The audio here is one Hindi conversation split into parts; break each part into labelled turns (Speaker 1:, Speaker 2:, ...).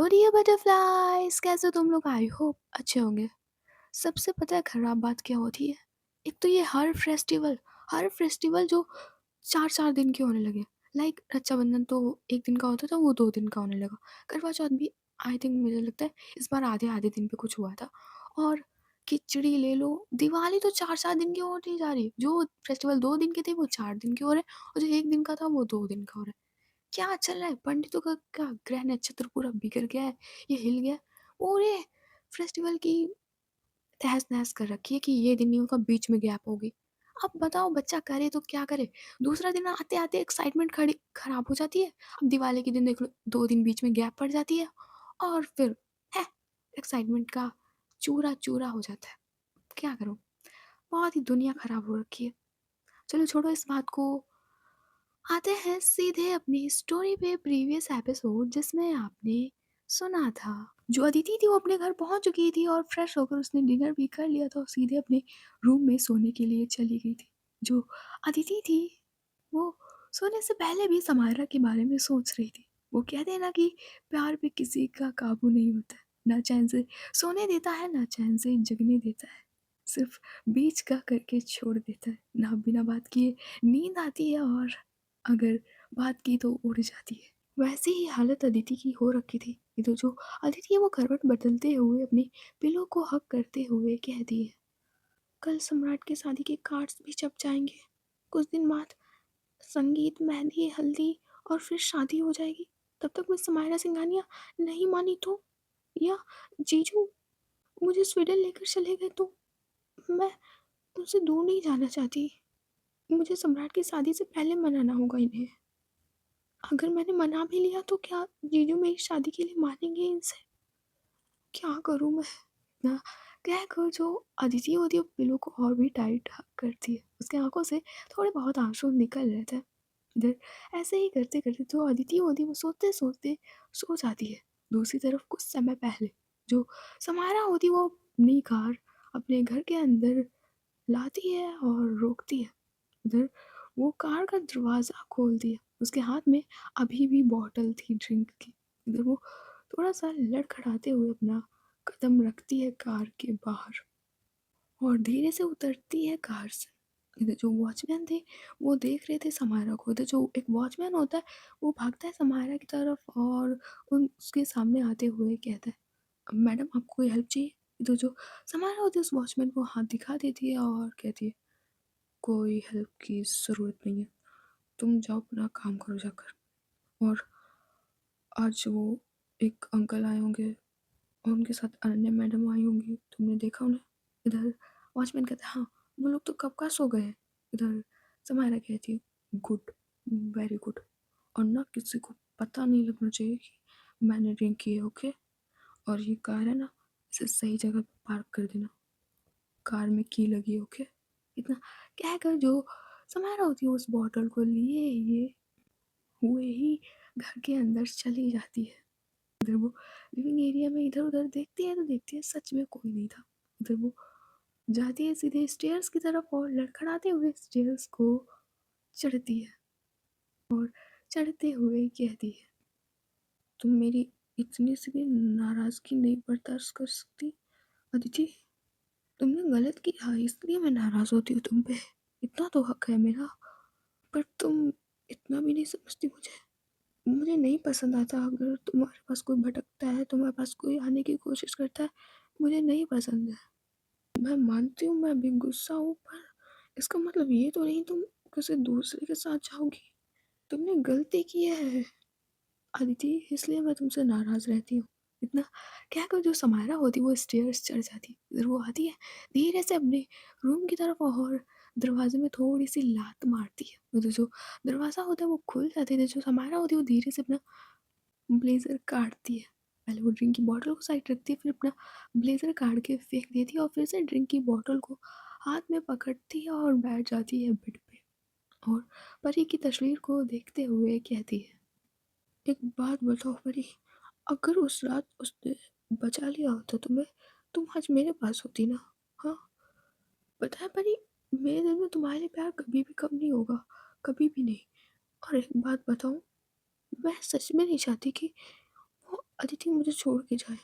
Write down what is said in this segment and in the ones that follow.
Speaker 1: हेलो डियर बटरफ्लाइज, कैसे हो तुम लोग? आई होप अच्छे होंगे। सबसे पता है खराब बात क्या होती है? एक तो ये हर फेस्टिवल जो 4-4 दिन के होने लगे। लाइक रक्षाबंधन तो 1 दिन का होता था, वो 2 दिन का होने लगा। करवा चौथ भी आई थिंक मुझे लगता है इस बार आधे आधे दिन पे कुछ हुआ था। और खिचड़ी ले लो, दिवाली तो 4-4 दिन की होती जा रही। जो फेस्टिवल 2 दिन के थे वो 4 दिन के हो रहे, और जो 1 दिन का था वो 2 दिन का हो रहा है। क्या चल रहा है? पंडितों का क्या ग्रह नक्षत्र पूरा बिगड़ गया है, ये हिल गया है। पूरे फेस्टिवल की तहस नहस कर रखी है कि ये दिन नहीं होगा, बीच में गैप होगी। अब बताओ बच्चा करे तो क्या करे? दूसरा दिन आते आते एक्साइटमेंट खड़ी खराब हो जाती है। अब दिवाली के दिन देख लो, 2 दिन बीच में गैप पड़ जाती है, और फिर है एक्साइटमेंट का चूरा चूरा हो जाता है। क्या करूं? बहुत ही दुनिया खराब हो रखी है। चलो छोड़ो इस बात को, आते हैं सीधे अपनी स्टोरी पे। प्रीवियस एपिसोड जिसमें आपने सुना था, जो अदिति थी वो अपने घर पहुंच चुकी थी और फ्रेश होकर उसने डिनर भी कर लिया था और सीधे अपने रूम में सोने के लिए चली गई थी। जो अदिति थी वो सोने से पहले भी समायरा के बारे में सोच रही थी। वो कहते हैं ना कि प्यार पे किसी का काबू नहीं होता है, ना चैन से सोने देता है ना चैन से जगने देता है, सिर्फ बीच का करके छोड़ देता है। ना बिना बात किए नींद आती है, और अगर बात की तो उड़ जाती है। वैसी ही हालत अदिति की हो रखी थी। ये तो जो अदिति है वो करवट बदलते हुए अपने पिलो को हक करते हुए कहती है, कल सम्राट की शादी के कार्ड्स भी छप जाएंगे। कुछ दिन बाद संगीत, मेहंदी, हल्दी और फिर शादी हो जाएगी। तब तक मैं समायरा सिंघानिया नहीं मानी तो, या जीजू मुझे स्वीडन लेकर चले गए तो, मैं तुमसे दूर नहीं जाना चाहती। मुझे सम्राट की शादी से पहले मनाना होगा इन्हें। अगर मैंने मना भी लिया तो क्या जीजू मेरी शादी के लिए मानेंगे इनसे? क्या करूं मैं? ना कहकर जो अदिति होती है वो पिलो को और भी टाइट करती है। उसकी आंखों से थोड़े बहुत आंसू निकल रहे थे। इधर ऐसे ही करते करते जो अदिति होती है वो सोते सोते सो जाती है। दूसरी तरफ कुछ समय पहले जो समारा होती है वो अपनी कार अपने घर के अंदर लाती है और रोकती है। उधर वो कार का दरवाज़ा खोलती है। उसके हाथ में अभी भी बॉटल थी ड्रिंक की। इधर वो थोड़ा-सा लड़खड़ाते हुए अपना कदम रखती है कार के बाहर और धीरे से उतरती है कार से। इधर जो वॉचमैन थे, वो देख रहे थे समायरा को। इधर जो एक वॉचमैन होता है, वो भागता है समायरा की तरफ और उसके सामने आते हुए कहता है, "मैडम आपको कोई हेल्प चाहिए?" इधर जो समायरा होती है उस वॉचमैन को हाथ दिखा देती है और कहती है, "कोई हेल्प की ज़रूरत नहीं है। तुम जाओ अपना काम करो जाकर।" और आज वो एक अंकल आए होंगे और उनके साथ अनन्या मैडम आई होंगी, तुमने देखा उन्हें? इधर वॉचमैन कहता है, हाँ, वो लोग तो कब का सो गए हैं। इधर समायरा कहती है, गुड, वेरी गुड। और ना किसी को पता नहीं लगना चाहिए कि मैंने ड्रिंक की है, ओके? और ये कार है ना, इसे सही जगह पे पार्क कर देना। कार में की लगी है, ओके? इतना कहकर जो समायरा होती है उस बॉटल को लिए ये हुए ही घर के अंदर चली जाती है। इधर वो लिविंग एरिया में इधर उधर देखती है तो देखती है सच में कोई नहीं था। इधर वो जाती है सीधे स्टेयर्स की तरफ और लड़खड़ाते हुए स्टेयर्स को चढ़ती है और चढ़ते हुए कहती है, तुम मेरी इतनी सी भी नाराजगी नहीं बर्दाश्त कर सकती अदिति? तुमने गलत किया इसलिए मैं नाराज होती हूँ तुम पे। इतना तो हक है मेरा, पर तुम इतना भी नहीं समझती मुझे। मुझे नहीं पसंद आता अगर तुम्हारे पास कोई भटकता है, तुम्हारे पास कोई आने की कोशिश करता है, मुझे नहीं पसंद है। मैं मानती हूँ मैं अभी गुस्सा हूँ, पर इसका मतलब ये तो नहीं तुम किसी दूसरे के साथ जाओगी। तुमने गलती की है अदिति, इसलिए मैं तुमसे नाराज़ रहती हूँ। इतना कहकर जो समायरा होती है वो स्टेयर्स चढ़ जाती है। फिर वो आती है धीरे से अपने रूम की तरफ और दरवाजे में थोड़ी सी लात मारती है। तो जो दरवाज़ा होता है वो खुल जाता है। जो समायरा होती है वो धीरे से अपना ब्लेज़र काटती है। पहले वो ड्रिंक की बॉटल को साइड रखती है, फिर अपना ब्लेज़र काट के फेंक देती है और फिर से ड्रिंक की बॉटल को हाथ में पकड़ती है और बैठ जाती है बेड पे और परी की तस्वीर को देखते हुए कहती है, एक बात बताओ परी, अगर उस रात उसने बचा लिया होता तुम्हें, तुम आज मेरे पास होती ना? हाँ, पता है परी, मेरे दिल में तुम्हारे लिए प्यार कभी भी कम नहीं होगा, कभी भी नहीं। और एक बात बताऊँ, मैं सच में नहीं चाहती कि वो अदिति मुझे छोड़ के जाए।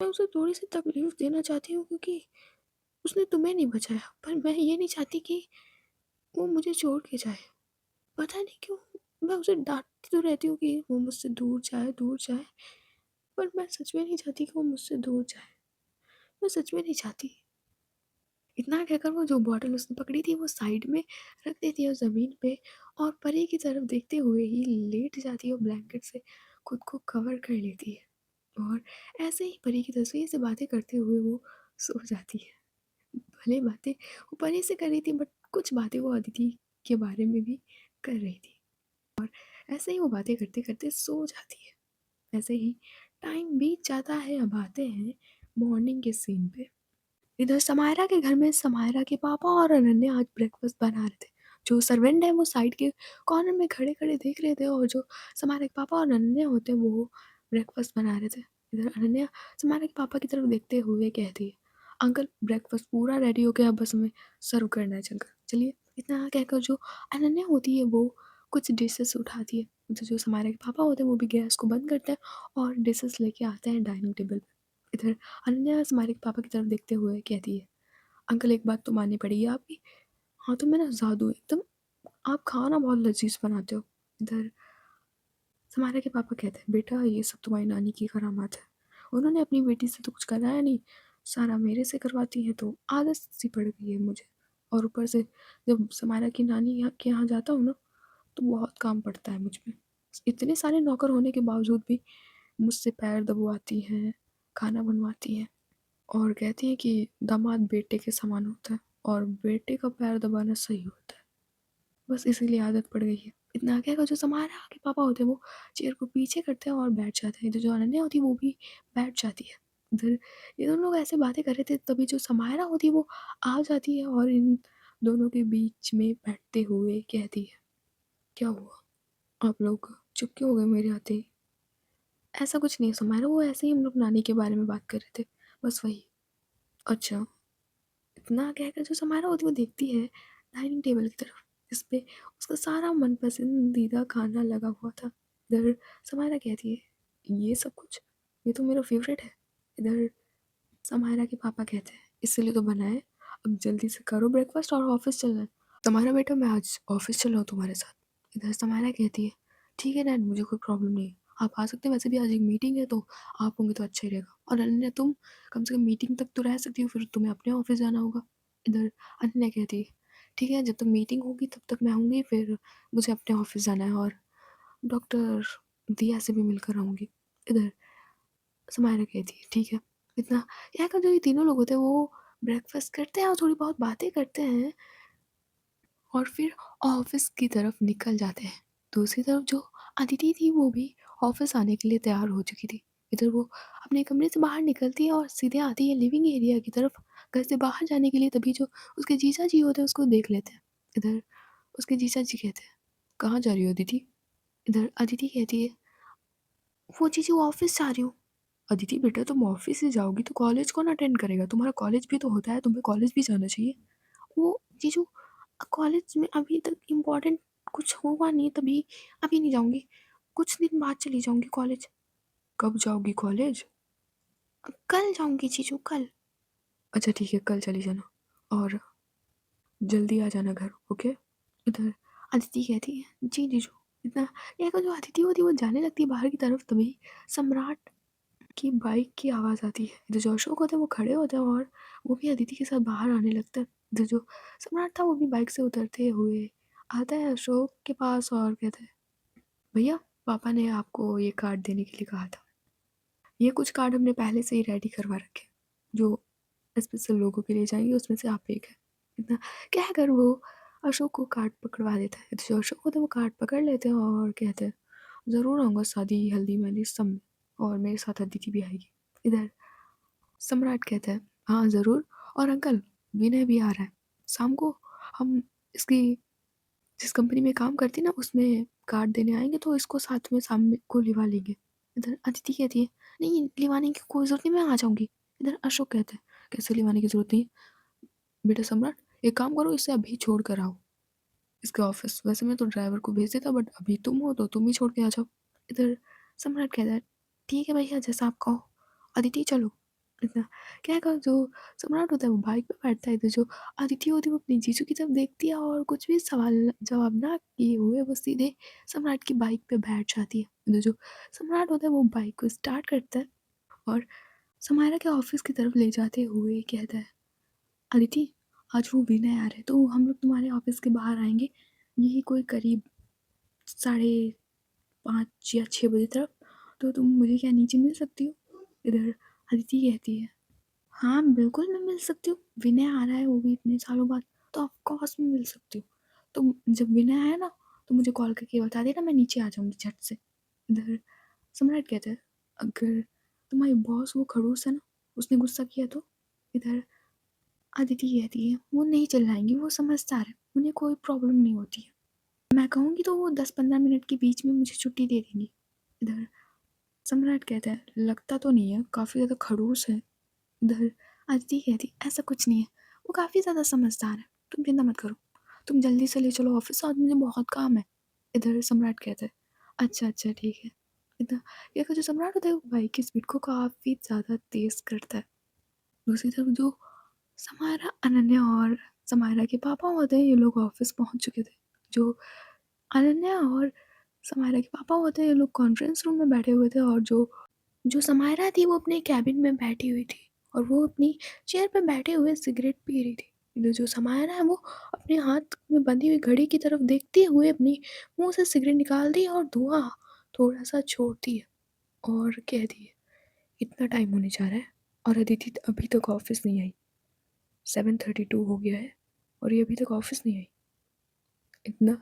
Speaker 1: मैं उसे थोड़ी-सी तकलीफ़ देना चाहती हूँ क्योंकि उसने तुम्हें नहीं बचाया, पर मैं ये नहीं चाहती कि वो मुझे छोड़ के जाए। पता नहीं क्यों मैं उसे डाँटती तो रहती हूँ कि वो मुझसे दूर जाए, पर मैं सच में नहीं चाहती कि वो मुझसे दूर जाए। मैं सच में नहीं चाहती। इतना कहकर वो जो बॉटल उसने पकड़ी थी वो साइड में रख देती है ज़मीन पे और परी की तरफ देखते हुए ही लेट जाती है और ब्लैंकेट से खुद को कवर कर लेती है। और ऐसे ही परी की तस्वीर से बातें करते हुए वो सो जाती है। भले बातें वो परी से कर रही थी बट कुछ बातें वो अदिति के बारे में भी कर रही थी। ऐसे ही वो बातें करते-करते सो जाती है। ऐसे ही टाइम बीत जाता है, अब आते हैं मॉर्निंग के सीन पे। इधर समायरा के घर में समायरा के पापा और अनन्या आज ब्रेकफास्ट बना रहे थे। जो सर्वेंट है वो साइड के कॉर्नर में खड़े-खड़े देख रहे थे और जो समायरा के पापा और अनन्या होते हैं वो ब्रेकफास्ट बना रहे थे। इधर अनन्या समायरा के पापा की तरफ देखते हुए कहती है, "अंकल ब्रेकफास्ट पूरा रेडी हो गया, बस हमें सर्व करना है चलकर। चलिए।" इतना कहकर जो अनन्या होती है वो कुछ डिशेज़ उठाती है। तो जो समायरा के पापा होते हैं वो भी गैस को बंद करते हैं और डिशेज़ लेके आते हैं डाइनिंग टेबल पे। इधर अनन्या हमारे पापा की तरफ देखते हुए कहती है, "अंकल एक बात तो माननी पड़ेगी आपकी, हाथों में ना जादू है एकदम, आप खाना बहुत लज़ीज़ बनाते हो।" इधर समायरा के पापा कहते हैं, "बेटा ये सब तुम्हारी नानी की करामात है। उन्होंने अपनी बेटी से तो कुछ कराया नहीं, सारा मेरे से करवाती हैं तो आदत सी पड़ गई है मुझे। और ऊपर से जब समायरा की नानी के यहाँ जाता हूँ ना, तो बहुत काम पड़ता है मुझ पे। इतने सारे नौकर होने के बावजूद भी मुझसे पैर दबवाती हैं, खाना बनवाती हैं। और कहती हैं कि दामाद बेटे के समान होता है और बेटे का पैर दबाना सही होता है। बस इसीलिए आदत पड़ गई है।" इतना कहकर जो समारा के पापा होते हैं वो चेयर को पीछे करते हैं और बैठ जाते हैं। इधर जो अनन्या होती है वो भी बैठ जाती है। इधर ये दोनों लोग ऐसे बातें कर रहे थे तभी जो समायरा होती है वो आ जाती है और इन दोनों के बीच में बैठते हुए कहती है, "क्या हुआ? आप लोग चुप क्यों हो गए मेरे आते ही?" "ऐसा कुछ नहीं है समायरा, वो ऐसे ही हम लोग नानी के बारे में बात कर रहे थे, बस वही।" "अच्छा।" इतना कहकर जो समारोह होती है वो देखती है डाइनिंग टेबल की तरफ जिस पे उसका सारा मनपसंदीदा खाना लगा हुआ था। इधर समायरा कहती है, "ये सब कुछ, ये तो मेरा फेवरेट है।" इधर समायरा के पापा कहते हैं, "इसीलिए तो बना है, अब जल्दी से करो ब्रेकफास्ट और ऑफिस चलना है।" "तुम्हारा बेटा मैं आज ऑफिस चल रहा हूँ तुम्हारे साथ।" इधर समायरा कहती है, "ठीक है डैड, मुझे कोई प्रॉब्लम नहीं है, आप आ सकते हैं, वैसे भी आज एक मीटिंग है तो आप होंगे तो अच्छा ही रहेगा। और अनन्या तुम कम से कम मीटिंग तक तो रह सकती हो, फिर तुम्हें अपने ऑफिस जाना होगा।" इधर अनन्या कहती है, "ठीक है, जब तक मीटिंग होगी तब तक मैं आऊँगी, फिर मुझे अपने ऑफिस जाना है और डॉक्टर दिया से भी मिलकर आऊँगी।" इधर समायरा कहती है, "ठीक है।" इतना यहाँ का जो ये तीनों लोग होते हैं वो ब्रेकफास्ट करते हैं और थोड़ी बहुत बातें करते हैं और फिर ऑफिस की तरफ निकल जाते हैं। दूसरी तरफ जो अदिति थी वो भी ऑफिस आने के लिए तैयार हो चुकी थी। इधर वो अपने कमरे से बाहर निकलती है और सीधे आती है लिविंग एरिया की तरफ घर से बाहर जाने के लिए, तभी जो उसके जीजा जी होते हैं उसको देख लेते हैं। इधर उसके जीजा जी कहते हैं, "कहाँ जा रही हो अदिति?" इधर अदिति कहती है, "वो जीजू ऑफिस जा रही हूँ।" "अदिति बेटा तुम ऑफिस से जाओगी तो कॉलेज कौन अटेंड करेगा? तुम्हारा कॉलेज भी तो होता है, तुम्हें कॉलेज भी जाना चाहिए।" "वो जीजू कॉलेज में अभी तक इम्पोर्टेंट कुछ हुआ नहीं तभी अभी नहीं जाऊँगी, कुछ दिन बाद चली जाऊँगी कॉलेज।" "कब जाओगी कॉलेज?" "कल जाऊँगी जीजू कल।" "अच्छा ठीक है, कल चली जाना और जल्दी आ जाना घर, ओके?" इधर अदिति कहती है, "जी जीजू।" इतना यहाँ का जो अदिति होती है वो जाने लगती है बाहर की तरफ, तभी सम्राट की बाइक की आवाज़ आती है। इधर जो अशोक होते हैं वो खड़े होते हैं और वो भी अदिति के साथ बाहर आने लगता है। इधर जो सम्राट था वो भी बाइक से उतरते हुए आता है अशोक के पास और कहता है, "भैया पापा ने आपको ये कार्ड देने के लिए कहा था। ये कुछ कार्ड हमने पहले से ही रेडी करवा रखे हैं, जो स्पेशल लोगों के लिए जाएँगे, उसमें से आप एक हैं।" इतना कहकर वो अशोक को कार्ड पकड़वा देता है। जो अशोक होते हैं वो कार्ड पकड़ लेते हैं और कहते हैं, "ज़रूर आऊँगा शादी, हल्दी, मेहंदी सब में और मेरे साथ अदिति भी आएगी।" इधर सम्राट कहता है, "हाँ ज़रूर, और अंकल विनय भी आ रहा है। शाम को हम इसकी जिस कंपनी में काम करती है ना उसमें कार्ड देने आएँगे तो इसको साथ में शाम में को लिवा लेंगे।" इधर अदिति कहती है, "नहीं लिवाने की कोई ज़रूरत नहीं, मैं आ जाऊँगी।" इधर अशोक कहता है, "कैसे लिवाने की ज़रूरत नहीं है? बेटा सम्राट एक काम करो, इसे अभी छोड़ कर आओ इसके ऑफ़िस। वैसे मैं तो ड्राइवर को भेज देता बट अभी तुम हो तो तुम ही छोड़ के आ जाओ।" इधर सम्राट कहता है, ठीक है भैया जैसा आप कहो। अदिति चलो। इतना क्या कहो जो सम्राट होता है वो बाइक पे बैठता है, तो जो अदिति होती है वो अपनी जीजू की तरफ देखती है और कुछ भी सवाल जवाब ना किए हुए वो सीधे सम्राट की बाइक पे बैठ जाती है। तो जो सम्राट होता है वो बाइक को स्टार्ट करता है और समायरा के ऑफिस की तरफ ले जाते हुए कहता है, अदिति आज वो विनय आ रहे तो हम लोग तुम्हारे ऑफिस के बाहर आएंगे, यही कोई करीब 5:30 या 6 बजे तरफ, तो तुम मुझे क्या नीचे मिल सकती हो? इधर अदिति कहती है, हाँ बिल्कुल मैं मिल सकती हूँ, विनय आ रहा है वो भी इतने सालों बाद, तो ऑफ कोर्स मैं मिल सकती हूँ। तो जब विनय आया ना तो मुझे कॉल करके बता देना, मैं नीचे आ जाऊँगी झट से। इधर सम्राट कहता है, अगर तुम्हारी बॉस वो खड़ूस है ना, उसने गुस्सा किया तो? इधर अदिति कहती है, वो नहीं चिल्लाएंगी, वो समझदार है, उन्हें कोई प्रॉब्लम नहीं होती है, मैं कहूँगी तो वो 10-15 मिनट के बीच में मुझे छुट्टी दे देंगी। इधर सम्राट कहता है, लगता तो नहीं है, काफ़ी ज़्यादा खड़ूस है। इधर अदिति कहती, ऐसा कुछ नहीं है, वो काफ़ी ज़्यादा समझदार है, तुम चिंता मत करो, तुम जल्दी से ले चलो ऑफिस, आज मुझे बहुत काम है। इधर सम्राट कहता है, अच्छा अच्छा ठीक है। इधर ये जो सम्राट होता है वो बाइक की स्पीड को काफ़ी ज़्यादा तेज़ करता है। दूसरी तरफ जो समायरा, अनन्या और समायरा के पापा होते हैं, ये लोग ऑफिस पहुंच चुके थे। जो अनन्या और समायरा के पापा होते हैं, ये लोग कॉन्फ्रेंस रूम में बैठे हुए थे और जो जो समायरा थी वो अपने कैबिन में बैठी हुई थी और वो अपनी चेयर पे बैठे हुए सिगरेट पी रही थी। इधर जो समायरा है वो अपने हाथ में बंधी हुई घड़ी की तरफ देखते हुए अपनी मुंह से सिगरेट निकालती है और धुआं थोड़ा सा छोड़ती है और कहती है, इतना टाइम होने जा रहा है और अदिति अभी तक ऑफिस नहीं आई, 7:32 हो गया है और ये अभी तक ऑफिस नहीं आई। इतना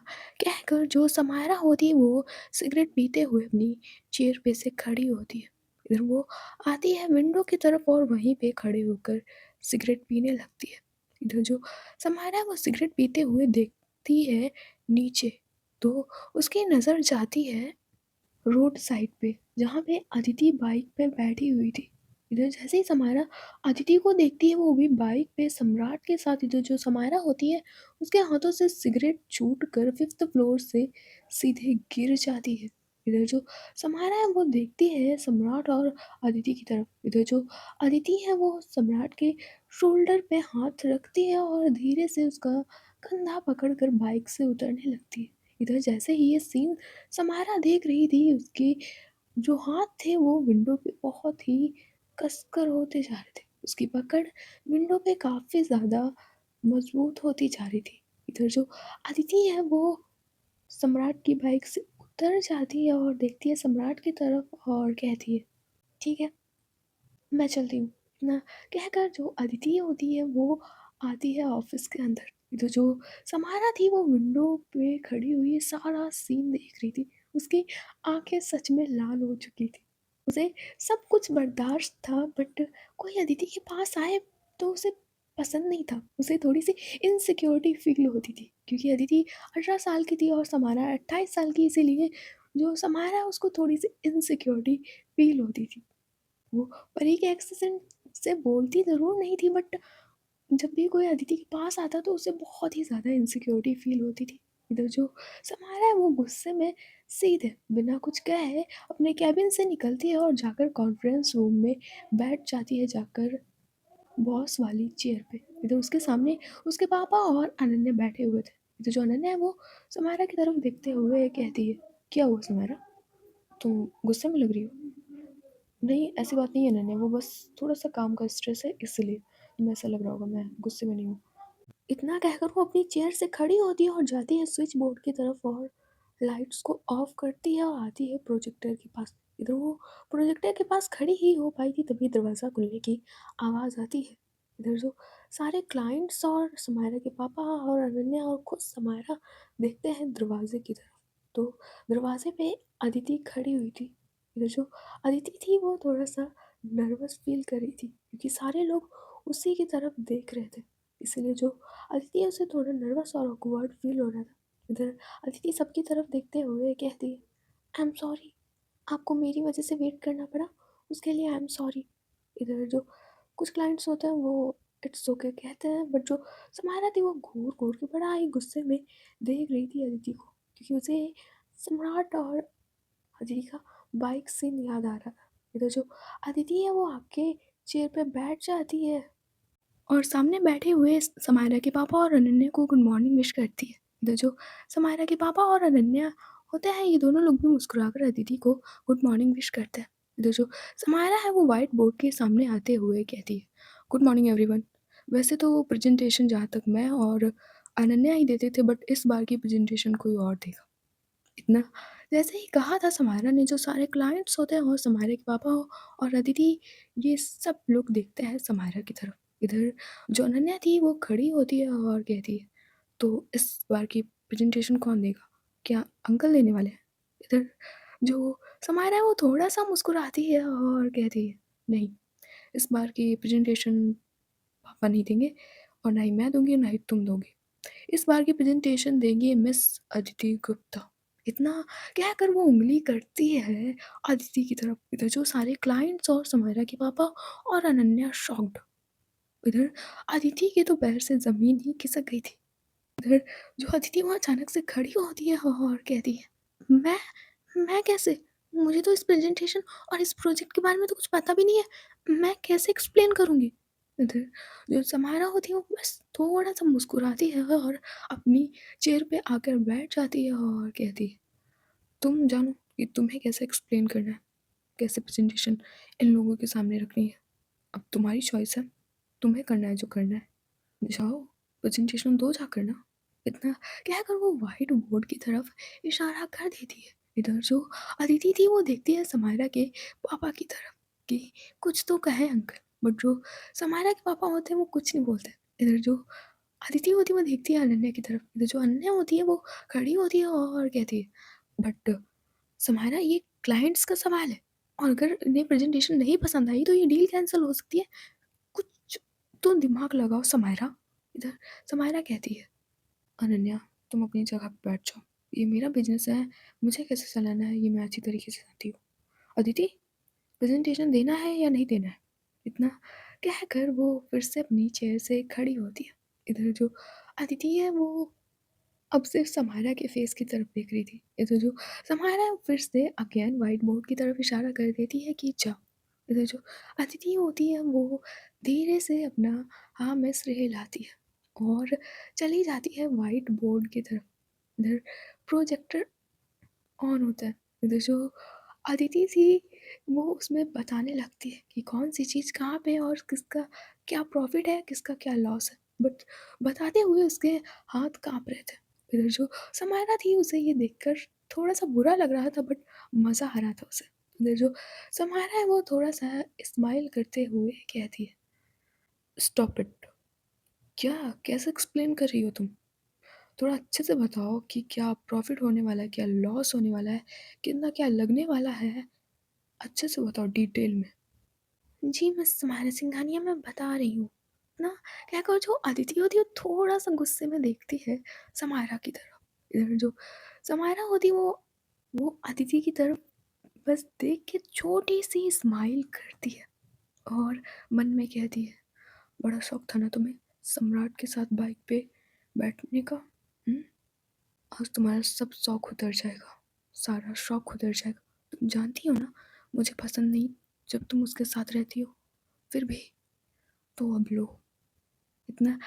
Speaker 1: कहकर जो समायरा होती है वो सिगरेट पीते हुए अपनी चेयर पे से खड़ी होती है। इधर वो आती है विंडो की तरफ और वहीं पे खड़े होकर सिगरेट पीने लगती है। इधर जो समायरा है वो सिगरेट पीते हुए देखती है नीचे, तो उसकी नज़र जाती है रोड साइड पे जहाँ पे अदिति बाइक पे बैठी हुई थी। इधर जैसे ही समायरा अदिति को देखती है वो भी बाइक पे सम्राट के साथ, इधर जो समायरा होती है उसके हाथों से सिगरेट छूट कर 5th फ्लोर से सीधे गिर जाती है। इधर जो समायरा है वो देखती है सम्राट और अदिति की तरफ। इधर जो अदिति है वो सम्राट के शोल्डर पे हाथ रखती है और धीरे से उसका कंधा पकड़कर बाइक से उतरने लगती है। इधर जैसे ही ये सीन समायरा देख रही थी, उसके जो हाथ थे वो विंडो पे बहुत ही कसकर होते जा रहे थे, उसकी पकड़ विंडो पे काफ़ी ज़्यादा मजबूत होती जा रही थी। इधर जो अदिति है वो सम्राट की बाइक से उतर जाती है और देखती है सम्राट की तरफ और कहती है, ठीक है मैं चलती हूँ ना। कहकर जो अदिति होती है वो आती है ऑफिस के अंदर। तो जो समारा थी वो विंडो पे खड़ी हुई सारा सीन देख रही थी, उसकी आंखें सच में लाल हो चुकी थी। उसे सब कुछ बर्दाश्त था बट कोई अदिति के पास आए तो उसे पसंद नहीं था, उसे थोड़ी सी इनसिक्योरिटी फील होती थी क्योंकि अदिति 18 साल की थी और समारा 28 साल की, इसीलिए जो समारा है उसको थोड़ी सी इनसिक्योरिटी फील होती थी। वो परी के एक्सेंट से बोलती ज़रूर नहीं थी बट जब भी कोई अदिति के पास आता तो उसे बहुत ही ज़्यादा इनसिक्योरिटी फील होती थी। इधर जो समारा है वो गुस्से में सीधे बिना कुछ कहे अपने कैबिन से निकलती है और जाकर कॉन्फ्रेंस रूम में बैठ जाती है, जाकर बॉस वाली चेयर पे। इधर उसके सामने उसके पापा और अनन्या बैठे हुए थे। इधर जो अनन्या है वो समारा की तरफ देखते हुए कहती है, क्या हुआ समारा, तुम गुस्से में लग रही हो? नहीं ऐसी बात नहीं है नन्हे, वो बस थोड़ा-सा काम का स्ट्रेस है इसलिए, तुम्हें ऐसा लग रहा होगा, मैं गुस्से में नहीं हूँ। इतना कहकर वो अपनी चेयर से खड़ी होती है और जाती है स्विच बोर्ड की तरफ और लाइट्स को ऑफ करती है और आती है प्रोजेक्टर के पास। इधर वो प्रोजेक्टर के पास खड़ी ही हो पाई थी तभी दरवाज़ा खुलने की आवाज़ आती है। इधर जो सारे क्लाइंट्स और समायरा के पापा और अनन्या और खुद समायरा देखते हैं दरवाजे की तरफ, तो दरवाजे पे अदिति खड़ी हुई थी। इधर जो अदिति थी वो थोड़ा सा नर्वस फील कर रही थी क्योंकि सारे लोग उसी की तरफ देख रहे थे, इसलिए जो अदिति उसे थोड़ा नर्वस और ऑकवर्ड फील हो रहा था। इधर अदिति सबकी तरफ देखते हुए कहती है, आई एम सॉरी, आपको मेरी वजह से वेट करना पड़ा, उसके लिए आई एम सॉरी। इधर जो कुछ क्लाइंट्स होते हैं वो इट्स ओके कहते हैं बट जो समायरा थी वो घूर घूर के बड़ा ही गुस्से में देख रही थी अदिति को क्योंकि उसे सम्राट और अदिति का बाइक सीन याद आ रहा था। इधर जो अदिति है वो आके चेयर पे बैठ जाती है और सामने बैठे हुए समायरा के पापा और अनन्या को गुड मॉर्निंग विश करती है। इधर जो समायरा के पापा और अनन्या होते हैं, ये दोनों लोग भी मुस्कुराकर अदिति को गुड मॉर्निंग विश करते हैं। इधर जो समायरा है वो व्हाइट बोर्ड के सामने आते हुए कहती है, गुड मॉर्निंग एवरीवन। वैसे तो प्रेजेंटेशन जहाँ तक मैं और अनन्या ही देते थे, बट इस बार की प्रेजेंटेशन कोई और देगा। इतना जैसे ही कहा था समायरा ने, जो सारे क्लाइंट्स होते हैं और समायरा के पापा और अदिति, ये सब लोग देखते हैं समायरा की तरफ। इधर जो अनन्या थी वो खड़ी होती है और कहती है, तो इस बार की प्रेजेंटेशन कौन देगा, क्या अंकल देने वाले हैं? इधर जो समायरा है वो थोड़ा सा मुस्कुराती है और कहती है, नहीं, इस बार की प्रेजेंटेशन पापा नहीं देंगे और ना ही मैं दूंगी ना ही तुम दोगे। इस बार की प्रेजेंटेशन देंगी मिस अदिति गुप्ता। इतना कहकर वो उंगली करती है अदिति की तरफ। इधर जो सारे क्लाइंट्स और समायरा के पापा और अनन्या शॉक्ड। इधर अदिति के तो पैर से जमीन ही खिसक गई थी। इधर जो अदिति वहां अचानक से खड़ी होती है और कहती है, मैं कैसे, मुझे तो इस प्रेजेंटेशन और इस प्रोजेक्ट के बारे में तो कुछ पता भी नहीं है, मैं कैसे एक्सप्लेन करूंगी? इधर जो समायरा होती है वो बस थोड़ा सा मुस्कुराती है और अपनी चेयर पे आकर बैठ जाती है और कहती है, तुम जानो कि तुम्हें कैसे एक्सप्लेन करना है, कैसे प्रेजेंटेशन इन लोगों के सामने रखनी है। अब तुम्हारी चॉइस है, तुम्हें करना है जो करना है, जाओ प्रेजेंटेशन दो जाकर ना। इतना कहकर वो व्हाइट बोर्ड की तरफ इशारा कर देती है। इधर जो अदिति थी वो देखती है समायरा के पापा की तरफ कि कुछ तो कहे अंकल, बट जो समायरा के पापा होते हैं वो कुछ नहीं बोलते। इधर जो अदिति होती है वो देखती है अनन्या की तरफ। इधर जो अनन्या होती है वो खड़ी होती है और कहती है, बट समायरा ये क्लाइंट्स का सवाल है और अगर इन्हें प्रेजेंटेशन नहीं पसंद आई तो ये डील कैंसिल हो सकती है, कुछ तो दिमाग लगाओ समायरा। इधर समायरा कहती है, अनन्या तुम अपनी जगह पे बैठ जाओ, ये मेरा बिजनेस है, मुझे कैसे चलाना है ये मैं अच्छी तरीके से जानती हूँ। अदिति, प्रेजेंटेशन देना है या नहीं देना है? इतना कहकर वो फिर से अपनी चेयर से खड़ी होती है। इधर जो अदिति है वो अब सिर्फ समायरा के फेस की तरफ देख रही थी। इधर जो समायरा फिर से अगेन व्हाइट बोर्ड की तरफ इशारा कर देती है कि जाओ। इधर जो अदिति होती है वो धीरे से अपना हाँ मिस हिलाती है और चली जाती है व्हाइट बोर्ड की तरफ। इधर प्रोजेक्टर ऑन होता है। इधर जो अदिति थी वो उसमें बताने लगती है कि कौन सी चीज़ कहाँ पे है और किसका क्या प्रॉफिट है, किसका क्या लॉस है। बट बताते हुए उसके हाथ काँप रहे थे। इधर जो समायरा थी उसे ये देखकर थोड़ा-सा बुरा लग रहा था, बट मज़ा आ रहा था उसे। इधर जो समायरा है वो थोड़ा-सा स्माइल करते हुए कहती है, स्टॉप इट। क्या? कैसे एक्सप्लेन कर रही हो तुम? थोड़ा अच्छे से बताओ कि क्या प्रॉफ़िट होने वाला है, क्या लॉस होने वाला है, कितना क्या लगने वाला है? अच्छे से बताओ डिटेल में। जी, मैं तुम्हारे सिंघानिया मैं बता रही हूँ। ना क्या कहो, जो अदिति होती है वो थोड़ा-सा गुस्से में देखती है समायरा की तरफ। इधर जो समायरा होती है वो अदिति की तरफ बस देख के छोटी-सी स्माइल करती है और मन में कहती है, बड़ा शौक था ना तुम्हें सम्राट के साथ बाइक पे बैठने का? हुँ? आज तुम्हारा सब शौक उतर जाएगा, सारा शौक उतर जाएगा। तुम जानती हो ना मुझे पसंद नहीं जब तुम उसके साथ रहती हो, फिर भी तो अब लो। इतना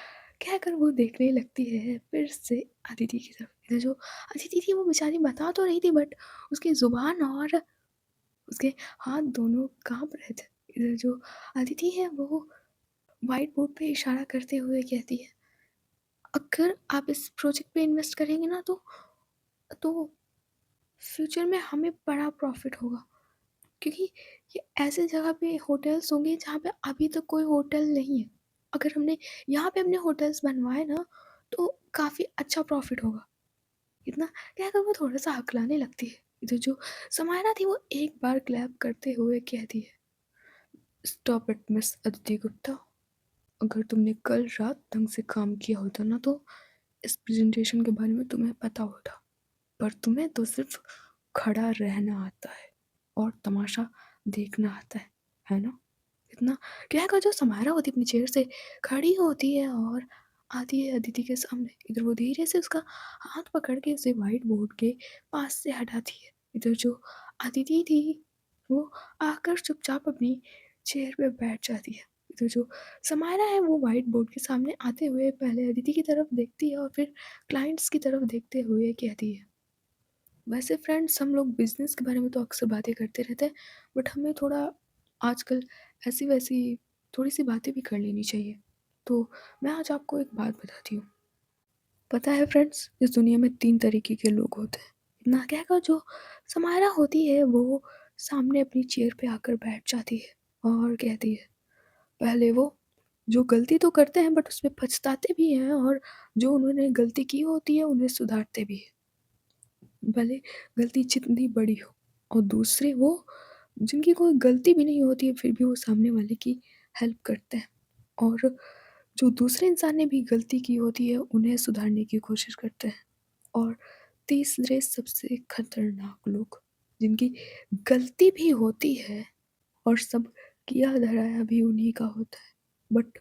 Speaker 1: कहकर वो देखने लगती है फिर से अदिति की तरफ। इधर जो अदिति थी वो बेचारी बता तो रही थी, बट उसकी ज़ुबान और उसके हाथ दोनों काँप रहे थे। इधर जो अदिति है वो व्हाइट बोर्ड पे इशारा करते हुए कहती है, अगर आप इस प्रोजेक्ट पे इन्वेस्ट करेंगे ना तो फ्यूचर में हमें बड़ा प्रॉफ़िट होगा। क्योंकि ये ऐसे जगह पे होटल्स होंगे जहाँ पे अभी तक कोई होटल नहीं है। अगर हमने यहाँ पे अपने होटल्स बनवाए ना तो काफ़ी अच्छा प्रॉफिट होगा। इतना कहकर वो थोड़ा-सा हकलाने लगती है। इधर जो समायरा थी वो एक बार क्लैप करते हुए कहती है, stop it miss Aditi Gupta. अगर तुमने कल रात ढंग से काम किया होता ना तो इस प्रेजेंटेशन के बारे में तुम्हें पता होता। पर तुम्हें तो सिर्फ खड़ा रहना आता है और तमाशा देखना आता है ना? इतना कहकर जो समायरा होती है अपनी चेयर से खड़ी होती है और आती है अदिति के सामने। इधर वो धीरे से उसका हाथ पकड़ के उसे व्हाइट बोर्ड के पास से हटाती है। इधर जो अदिति थी वो आकर चुपचाप अपनी चेयर पे बैठ जाती है। तो जो समायरा है वो व्हाइट बोर्ड के सामने आते हुए पहले अदिति की तरफ देखती है और फिर क्लाइंट्स की तरफ देखते हुए कहती है, वैसे फ्रेंड्स हम लोग बिज़नेस के बारे में तो अक्सर बातें करते रहते हैं, बट हमें थोड़ा आजकल ऐसी-वैसी थोड़ी-सी बातें भी कर लेनी चाहिए। तो मैं आज आपको एक बात बताती हूँ। पता है फ्रेंड्स, इस दुनिया में 3 तरीके के लोग होते हैं। इतना कहकर जो समायरा होती है वो सामने अपनी चेयर पे आकर बैठ जाती है और कहती है, पहले वो जो गलती तो करते हैं बट उसमें पछताते भी हैं और जो उन्होंने गलती की होती है उन्हें सुधारते भी हैं। भले गलती जितनी बड़ी हो। और दूसरे वो जिनकी कोई गलती भी नहीं होती है फिर भी वो सामने वाले की हेल्प करते हैं और जो दूसरे इंसान ने भी गलती की होती है उन्हें सुधारने की कोशिश करते हैं। और तीसरे सबसे खतरनाक लोग जिनकी गलती भी होती है और सब किया धराया भी उन्हीं का होता है, बट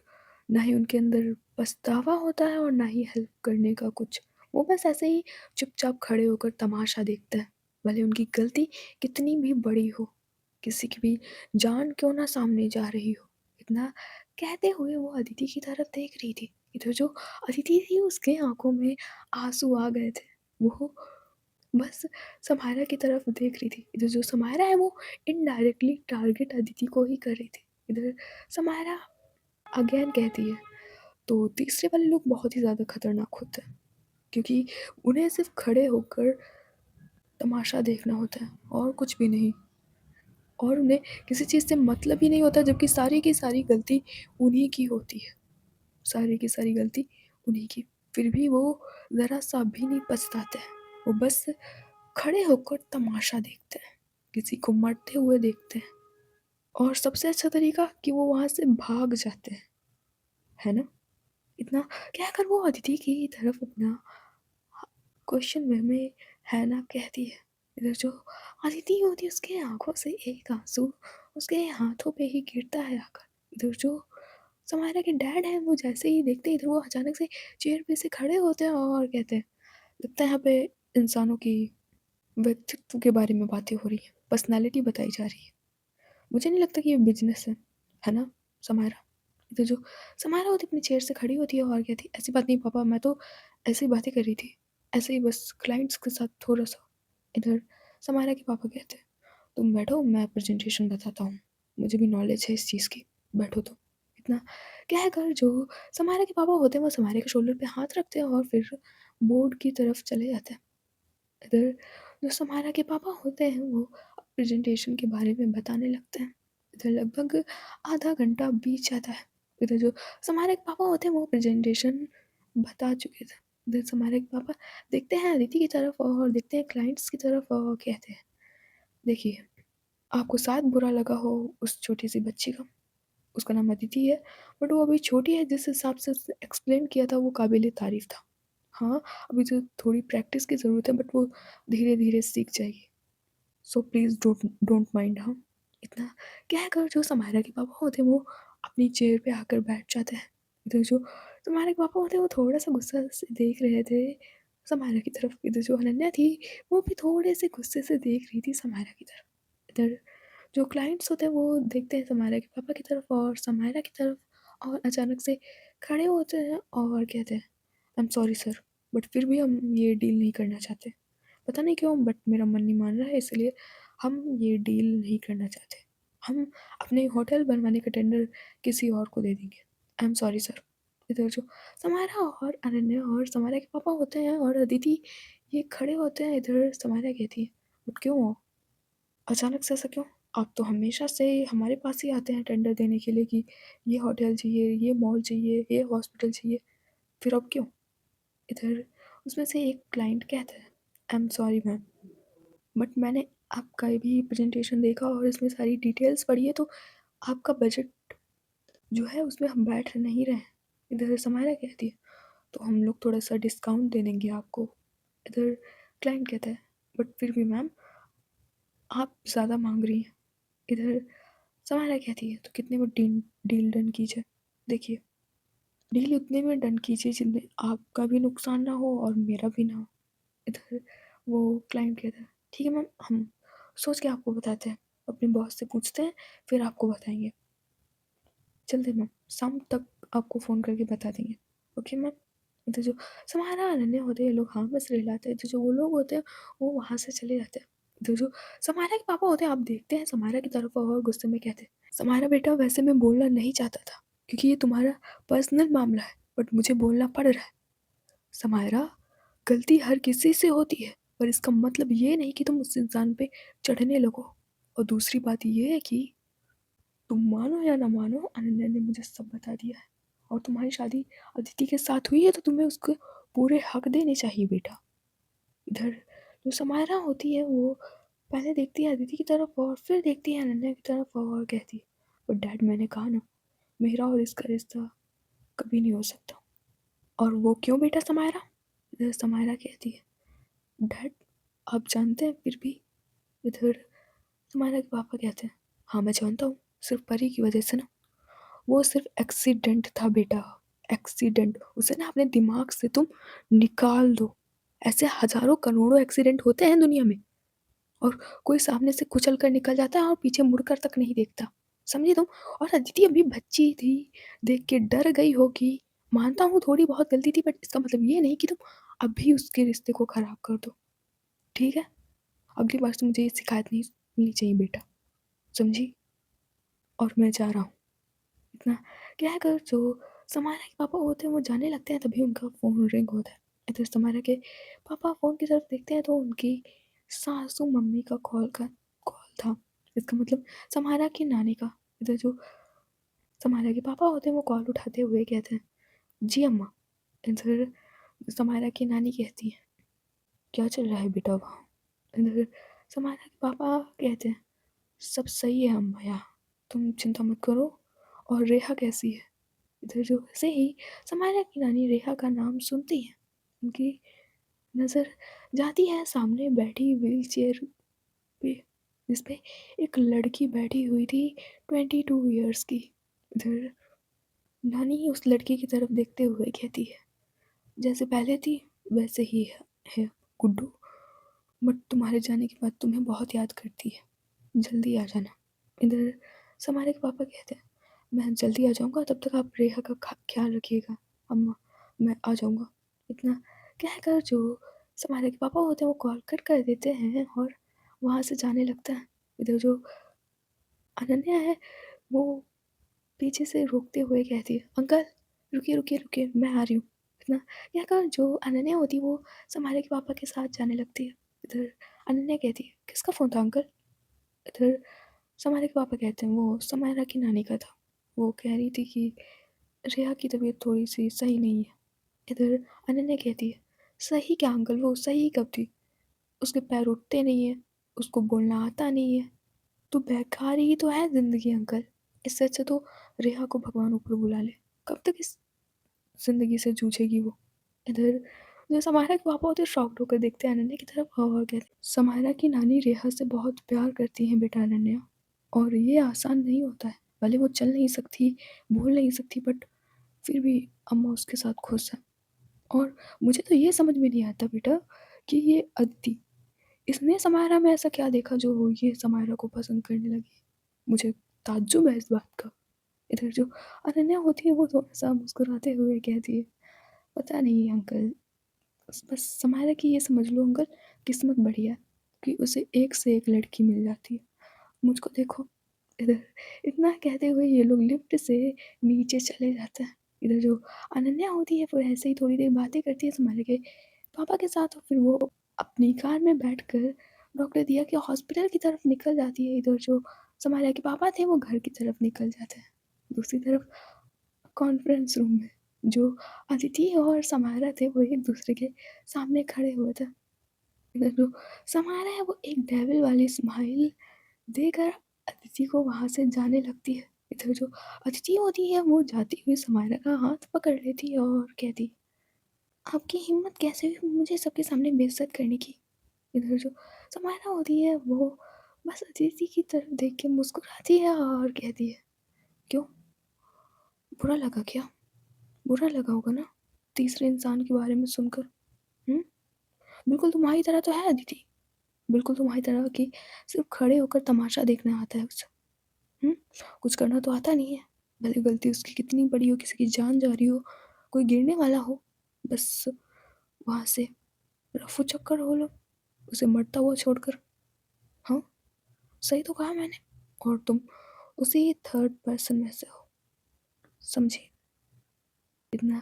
Speaker 1: ना ही उनके अंदर पछतावा होता है और ना ही हेल्प करने का कुछ। वो बस ऐसे ही चुपचाप खड़े होकर तमाशा देखते हैं, भले उनकी गलती कितनी भी बड़ी हो, किसी की भी जान क्यों ना सामने जा रही हो। इतना कहते हुए वो अदिति की तरफ देख रही थी। इधर जो अदिति थी उसके आंखों में आंसू आ गए थे। वो बस समायरा की तरफ देख रही थी। इधर जो समायरा है वो इनडायरेक्टली टारगेट अदिति को ही कर रही थी। इधर समायरा अगेन कहती है, तो तीसरे वाले लोग बहुत ही ज़्यादा खतरनाक होते हैं क्योंकि उन्हें सिर्फ खड़े होकर तमाशा देखना होता है और कुछ भी नहीं। और उन्हें किसी चीज़ से मतलब ही नहीं होता जबकि सारी की सारी गलती उन्हीं की होती है। सारी की सारी गलती उन्हीं की। फिर भी वो ज़रा-सा भी नहीं पछताते हैं। वो बस खड़े होकर तमाशा देखते हैं, किसी को मरते हुए देखते हैं और सबसे अच्छा तरीका कि वो वहाँ से भाग जाते हैं, है ना? इतना कहकर वो अदिति की तरफ अपना क्वेश्चन वे में है ना कहती है। इधर जो अदिति होती है उसके आँखों से एक आँसू उसके हाथों पे ही गिरता है आकर। इधर जो समायरा के डैड हैं वो जैसे ही देखते हैं इधर वो अचानक से चेयर पे से खड़े होते हैं और कहते हैं, लगता है यहाँ पे इंसानों की व्यक्तित्व के बारे में बातें हो रही हैं, पर्सनैलिटी बताई जा रही है। मुझे नहीं लगता कि ये बिज़नेस है ना समायरा? इधर जो समायरा होती है अपनी चेयर से खड़ी होती है और कहती है, "ऐसी बात नहीं पापा, मैं तो ऐसे ही बातें कर रही थी। ऐसे ही बस क्लाइंट्स के साथ थोड़ा-सा।" इधर समायरा के पापा कहते हैं, "तुम बैठो, मैं प्रेज़ेंटेशन बताता हूँ। मुझे भी नॉलेज है इस चीज़ की, बैठो तुम।" इतना कहकर जो समायरा के पापा होते हैं वो समायरा के शोल्डर पे हाथ रखते हैं और फिर बोर्ड की तरफ चले जाते हैं। इधर जो समायरा के पापा होते हैं वो प्रेजेंटेशन के बारे में बताने लगते हैं। इधर लगभग आधा घंटा बीत जाता है। इधर जो समायरा के पापा होते हैं वो प्रेजेंटेशन बता चुके थे। इधर समायरा के पापा देखते हैं अदिति की तरफ और देखते हैं क्लाइंट्स की तरफ और कहते हैं, देखिए आपको शायद बुरा लगा हो उस छोटी सी बच्ची का, उसका नाम अदिति है, बट वो अभी छोटी है जिस हिसाब से उसने एक्सप्लेन किया था वो काबिल तारीफ़ था। हाँ, अभी तो थोड़ी प्रैक्टिस की ज़रूरत है बट वो धीरे-धीरे सीख जाएगी। So please don't don't mind हाँ। इतना कहकर जो समायरा के पापा होते हैं वो अपनी चेयर पे आकर बैठ जाते हैं। इधर जो समायरा के पापा होते हैं वो थोड़ा-सा गुस्सा से देख रहे थे समायरा की तरफ। इधर जो अनन्या थी वो भी थोड़े से गुस्से से देख रही थी समायरा की तरफ। इधर जो क्लाइंट्स होते हैं वो देखते हैं समायरा के पापा की तरफ और समायरा की तरफ और अचानक से खड़े होते हैं और कहते हैं, I am sorry sir, but फिर भी हम ये डील नहीं करना चाहते। पता नहीं क्यों बट मेरा मन नहीं मान रहा है इसलिए हम ये डील नहीं करना चाहते। हम अपने होटल बनवाने का टेंडर किसी और को दे देंगे। I am sorry sir. इधर जो समायरा और अनन्या और समायरा के पापा होते हैं और अदिति ये खड़े होते हैं। इधर समायरा कहती है, बट क्यों? अचानक से ऐसा क्यों? आप तो हमेशा से हमारे पास ही आते हैं टेंडर देने के लिए कि ये होटल चाहिए, ये मॉल चाहिए, ये हॉस्पिटल चाहिए, फिर अब क्यों? इधर उसमें से एक क्लाइंट कहता है, I am sorry ma'am, but मैंने आपका भी प्रेजेंटेशन देखा और इसमें सारी डिटेल्स पढ़ी है तो आपका बजट जो है उसमें हम बैठ नहीं रहे हैं। इधर समायरा कहती है, तो हम लोग थोड़ा-सा डिस्काउंट दे देंगे आपको। इधर क्लाइंट कहता है, बट फिर भी मैम आप ज़्यादा माँग रही हैं। इधर समायरा कहती है, तो कितने में डील डन कीजिए? देखिए, डील उतने में डन कीजिए जितने आपका भी नुकसान ना हो और मेरा भी ना हो। इधर वो क्लाइंट कहता है, ठीक है मैम, हम सोच के आपको बताते हैं। अपने बॉस से पूछते हैं, फिर आपको बताएँगे। जल्दी मैम, शाम तक आपको फ़ोन करके बता देंगे। Okay ma'am? इधर जो समाहरा अनन्या होते हैं, ये लोग हाँ बस रिलाते हैं, इधर जो वो लोग होते हैं, वो वहाँ से चले जाते हैं। इधर जो समाहरा के पापा होते हैं, आप देखते हैं समाहरा की तरफ और गुस्से में कहते हैं, "समाहरा बेटा, वैसे मैं बोलना नहीं चाहता था, क्योंकि ये तुम्हारा पर्सनल मामला है, बट मुझे बोलना पड़ रहा है। समाहरा, गलती हर किसी से होती है, पर इसका मतलब ये नहीं कि तुम उस इंसान पे चढ़ने लगो। और दूसरी बात ये है कि तुम मानो या ना मानो, अनन्या ने मुझे सब बता दिया है, और तुम्हारी शादी अदिति के साथ हुई है तो तुम्हें उसको पूरे हक देने चाहिए बेटा। इधर जो समायरा होती है वो पहले देखती है अदिति की तरफ और फिर देखती है अनन्या की तरफ और कहती है, बट डैड, मैंने कहा ना, मेरा और इसका रिश्ता कभी नहीं हो सकता। और वो क्यों बेटा समायरा? इधर समायरा कहती है, डैड, आप जानते हैं फिर भी। इधर समायरा के पापा कहते हैं, हाँ मैं जानता हूँ, सिर्फ परी की वजह से ना। वो सिर्फ एक्सीडेंट था बेटा, एक्सीडेंट। उसे ना अपने दिमाग से तुम निकाल दो। ऐसे हज़ारों करोड़ों एक्सीडेंट होते हैं दुनिया में, और कोई सामने से कुचल कर निकल जाता है और पीछे मुड़कर तक नहीं देखता, समझी तुम? और अदिति अभी बच्ची थी, देख के डर गई होगी। मानता हूँ थोड़ी बहुत गलती थी, बट इसका मतलब ये नहीं कि तुम अभी उसके रिश्ते को खराब कर दो, ठीक है? अगली बार से मुझे ये शिकायत नहीं मिलनी चाहिए बेटा, समझी? और मैं जा रहा हूँ। इतना कहकर जो समारा के पापा होते हैं वो जाने लगते हैं, तभी उनका फ़ोन रिंग होता है। इधर समारा के पापा फ़ोन की तरफ देखते हैं तो उनकी सासू मम्मी का कॉल था। इसका मतलब समारा की नानी का। इधर जो समारा के पापा होते हैं वो कॉल उठाते हुए कहते हैं, जी अम्मा। इधर समारा की नानी कहती है, क्या चल रहा है बेटा वहाँ? इधर समारा के पापा कहते हैं, सब सही है अम्मा यहाँ, तुम चिंता मत करो। और रेहा कैसी है? इधर जो वैसे ही समारा की नानी रेहा का नाम सुनती है, उनकी नज़र जाती है सामने बैठी व्हील चेयर पे, जिस पे एक लड़की बैठी हुई थी 22 ईयर्स की। इधर नानी उस लड़की की तरफ देखते हुए कहती है, जैसे पहले थी वैसे ही है गुड्डू, बट तुम्हारे जाने के बाद तुम्हें बहुत याद करती है, जल्दी आ जाना। इधर समारे के पापा कहते हैं, मैं जल्दी आ जाऊँगा, तब तक आप रेहा का ख्याल रखिएगा अम्मा, मैं आ जाऊँगा। इतना कहकर जो समारे के पापा होते हैं वो कॉल कट कर देते हैं और वहाँ से जाने लगता है। इधर जो अनन्या है वो पीछे से रोकते हुए कहती है, अंकल रुकिए रुकिए रुकिए, मैं आ रही हूँ। इतना कहकर जो अनन्या होती है वो समारे के पापा के साथ जाने लगती है। इधर अनन्या कहती है, किसका फ़ोन था अंकल? इधर समारा के पापा कहते हैं, वो समारा की नानी का था। वो कह रही थी कि रेहा की तबीयत थोड़ी-सी सही नहीं है। इधर अनन्या कहती है, सही क्या अंकल, वो सही कब थी? उसके पैर उठते नहीं हैं, उसको बोलना आता नहीं है। तो बेकार ही तो है ज़िंदगी अंकल। इससे अच्छा तो रेहा को भगवान ऊपर बुला ले। कब तक इस ज़िंदगी से जूझेगी वो? इधर जो समायरा के पापा होते हैं शॉक्ड होकर देखते हैं अनन्या की तरफ और कहते हैं, समायरा की नानी रेहा से बहुत प्यार करती हैं बेटा अनन्या, और ये आसान नहीं होता है। भले वो चल नहीं सकती, बोल नहीं सकती, बट फिर भी अम्मा उसके साथ खुश हैं। और मुझे तो ये समझ में नहीं आता बेटा कि ये अदिति, इसने समायरा में ऐसा क्या देखा जो ये समायरा को पसंद करने लगी? मुझे ताज्जुब है इस बात का। इधर जो अनन्या होती है वो थोड़ा-सा मुस्कुराते हुए कहती है, पता नहीं अंकल, बस समायरा की ये समझ लो अंकल, किस्मत बढ़िया है कि उसे एक से एक लड़की मिल जाती है। मुझको देखो। इधर इतना कहते हुए ये लोग लिफ्ट से नीचे चले जाते हैं। इधर जो अनन्या होती है वो ऐसे ही थोड़ी देर बातें करती है समायरा के पापा के साथ, और फिर वो अपनी कार में बैठकर डॉक्टर दिया के हॉस्पिटल की तरफ निकल जाती है। इधर जो समायरा के पापा थे वो घर की तरफ निकल जाते हैं। दूसरी तरफ कॉन्फ्रेंस रूम में जो अदिति और समायरा थे वो एक दूसरे के सामने खड़े हुए थे। इधर जो समायरा है वो एक डेविल वाली स्माइल देकर अदिति को वहाँ से जाने लगती है। इधर जो अदिति होती है वो जाती हुई समायरा का हाथ पकड़ लेती है और कहती, आपकी हिम्मत कैसे हुई मुझे सबके सामने बेइज्जत करने की? इधर जो समायरा होती है वो बस अदिति की तरफ देख के मुस्कुराती है और कहती है, क्यों? बुरा लगा क्या? बुरा लगा होगा ना तीसरे इंसान के बारे में सुनकर? हुँ? बिल्कुल तुम्हारी तरह तो है अदिति। बिल्कुल तुम्हारी तरह कि सिर्फ़ खड़े होकर तमाशा देखना आता है उसे। हुँ? कुछ करना तो आता नहीं है। भले गलती उसकी कितनी बड़ी हो, किसी की जान जा रही हो, कोई गिरने वाला हो, बस वहाँ से रफू-चक्कर हो लो, उसे मरता हुआ छोड़कर। हाँ, सही तो कहा मैंने। और तुम उसी थर्ड पर्सन में से हो, समझी? इतना